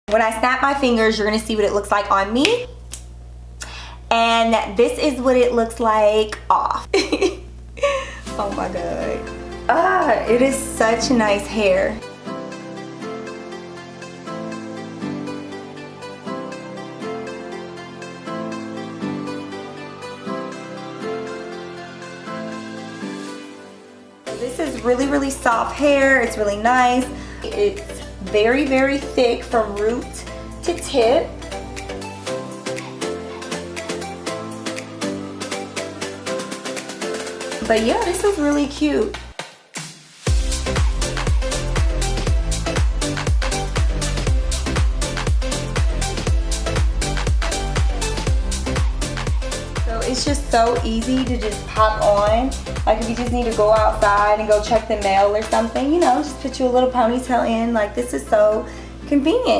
When I snap my fingers, you're gonna see what it looks like on me. And this is what it looks like off. Oh my God. It is such nice hair. This is really, really soft hair. It's really nice. It's very, very thick from root to tip. But yeah, this is really cute. So it's just so easy to just pop on. Like if you just need to go outside and go check the mail or something, you know, just put you a little ponytail in. Like this is so convenient.